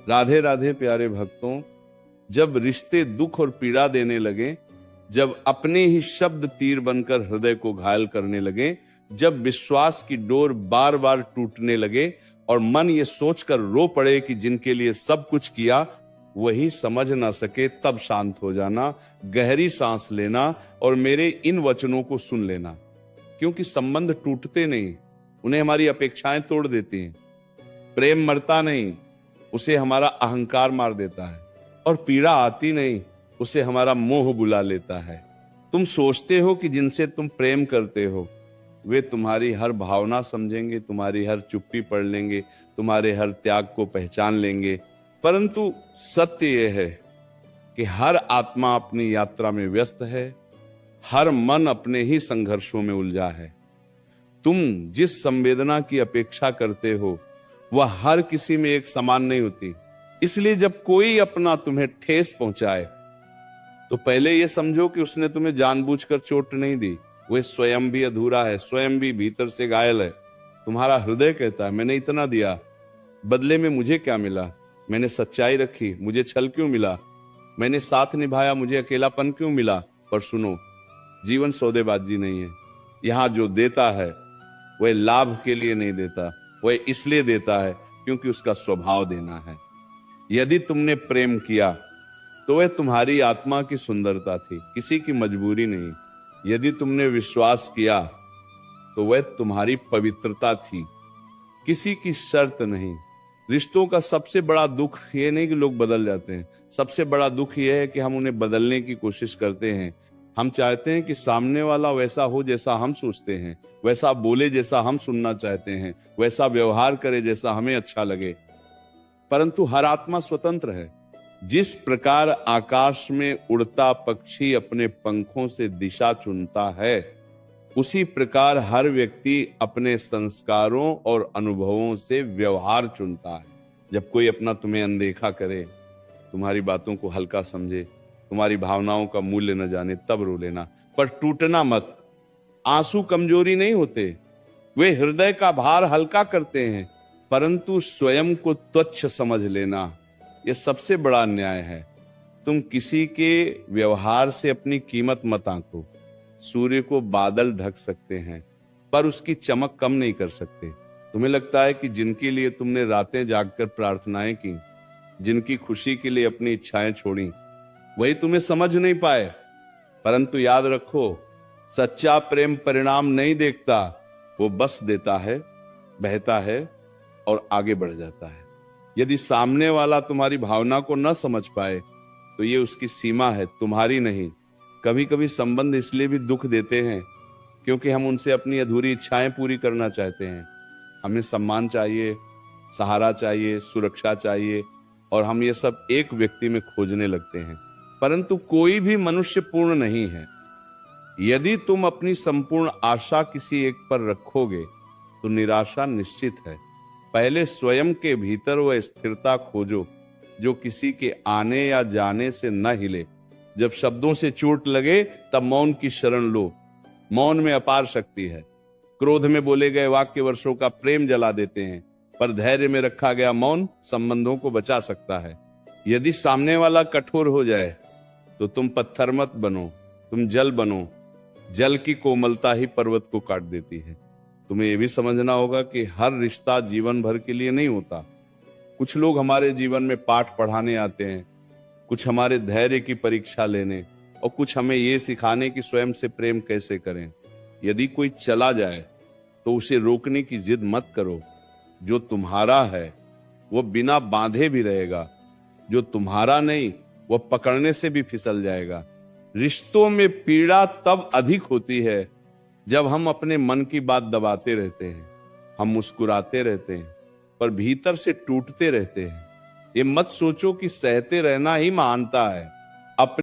राधे राधे प्यारे भक्तों, जब रिश्ते दुख और पीड़ा देने लगे, जब अपने ही शब्द तीर बनकर हृदय को घायल करने लगे, जब विश्वास की डोर बार बार टूटने लगे और मन ये सोचकर रो पड़े कि जिनके लिए सब कुछ किया वही समझ ना सके, तब शांत हो जाना, गहरी सांस लेना और मेरे इन वचनों को सुन लेना। क्योंकि संबंध टूटते नहीं, उन्हें हमारी अपेक्षाएं तोड़ देती हैं। प्रेम मरता नहीं, उसे हमारा अहंकार मार देता है। और पीड़ा आती नहीं, उसे हमारा मोह बुला लेता है। तुम सोचते हो कि जिनसे तुम प्रेम करते हो वे तुम्हारी हर भावना समझेंगे, तुम्हारी हर चुप्पी पढ़ लेंगे, तुम्हारे हर त्याग को पहचान लेंगे, परंतु सत्य यह है कि हर आत्मा अपनी यात्रा में व्यस्त है, हर मन अपने ही संघर्षों में उलझा है। तुम जिस संवेदना की अपेक्षा करते हो वह हर किसी में एक समान नहीं होती। इसलिए जब कोई अपना तुम्हें ठेस पहुंचाए तो पहले यह समझो कि उसने तुम्हें जानबूझकर चोट नहीं दी, वह स्वयं भी अधूरा है, स्वयं भी भीतर से घायल है। तुम्हारा हृदय कहता है मैंने इतना दिया, बदले में मुझे क्या मिला? मैंने सच्चाई रखी, मुझे छल क्यों मिला? मैंने साथ निभाया, मुझे अकेलापन क्यों मिला? पर सुनो, जीवन सौदेबाजी नहीं है। यहां जो देता है वह लाभ के लिए नहीं देता, वह इसलिए देता है क्योंकि उसका स्वभाव देना है। यदि तुमने प्रेम किया तो वह तुम्हारी आत्मा की सुंदरता थी, किसी की मजबूरी नहीं। यदि तुमने विश्वास किया तो वह तुम्हारी पवित्रता थी, किसी की शर्त नहीं। रिश्तों का सबसे बड़ा दुख यह नहीं कि लोग बदल जाते हैं, सबसे बड़ा दुख यह है कि हम उन्हें बदलने की कोशिश करते हैं। हम चाहते हैं कि सामने वाला वैसा हो जैसा हम सोचते हैं, वैसा बोले जैसा हम सुनना चाहते हैं, वैसा व्यवहार करे जैसा हमें अच्छा लगे। परंतु हर आत्मा स्वतंत्र है। जिस प्रकार आकाश में उड़ता पक्षी अपने पंखों से दिशा चुनता है, उसी प्रकार हर व्यक्ति अपने संस्कारों और अनुभवों से व्यवहार चुनता है। जब कोई अपना तुम्हें अनदेखा करे, तुम्हारी बातों को हल्का समझे, तुम्हारी भावनाओं का मूल्य न जाने, तब रो लेना, पर टूटना मत। आंसू कमजोरी नहीं होते, वे हृदय का भार हल्का करते हैं, परंतु स्वयं को तुच्छ समझ लेना यह सबसे बड़ा अन्याय है। तुम किसी के व्यवहार से अपनी कीमत मत आंको। सूर्य को बादल ढक सकते हैं पर उसकी चमक कम नहीं कर सकते। तुम्हें लगता है कि जिनके लिए तुमने रातें जागकर प्रार्थनाएं की, जिनकी खुशी के लिए अपनी इच्छाएं छोड़ी, वही तुम्हें समझ नहीं पाए। परंतु याद रखो, सच्चा प्रेम परिणाम नहीं देखता, वो बस देता है, बहता है और आगे बढ़ जाता है। यदि सामने वाला तुम्हारी भावना को न समझ पाए तो ये उसकी सीमा है, तुम्हारी नहीं। कभी कभी संबंध इसलिए भी दुख देते हैं क्योंकि हम उनसे अपनी अधूरी इच्छाएं पूरी करना चाहते हैं। हमें सम्मान चाहिए, सहारा चाहिए, सुरक्षा चाहिए, और हम ये सब एक व्यक्ति में खोजने लगते हैं। परंतु कोई भी मनुष्य पूर्ण नहीं है। यदि तुम अपनी संपूर्ण आशा किसी एक पर रखोगे तो निराशा निश्चित है। पहले स्वयं के भीतर वह स्थिरता खोजो जो किसी के आने या जाने से न हिले। जब शब्दों से चोट लगे तब मौन की शरण लो। मौन में अपार शक्ति है। क्रोध में बोले गए वाक्य वर्षों का प्रेम जला देते हैं, पर धैर्य में रखा गया मौन संबंधों को बचा सकता है। यदि सामने वाला कठोर हो जाए तो तुम पत्थर मत बनो, तुम जल बनो। जल की कोमलता ही पर्वत को काट देती है। तुम्हें यह भी समझना होगा कि हर रिश्ता जीवन भर के लिए नहीं होता। कुछ लोग हमारे जीवन में पाठ पढ़ाने आते हैं, कुछ हमारे धैर्य की परीक्षा लेने, और कुछ हमें ये सिखाने कि स्वयं से प्रेम कैसे करें। यदि कोई चला जाए तो उसे रोकने की जिद मत करो। जो तुम्हारा है वो बिना बांधे भी रहेगा, जो तुम्हारा नहीं वह पकड़ने से भी फिसल जाएगा। रिश्तों में पीड़ा तब अधिक होती है जब हम अपने मन की बात दबाते रहते हैं। हम मुस्कुराते रहते हैं पर भीतर से टूटते रहते हैं। ये मत सोचो कि सहते रहना ही महानता है।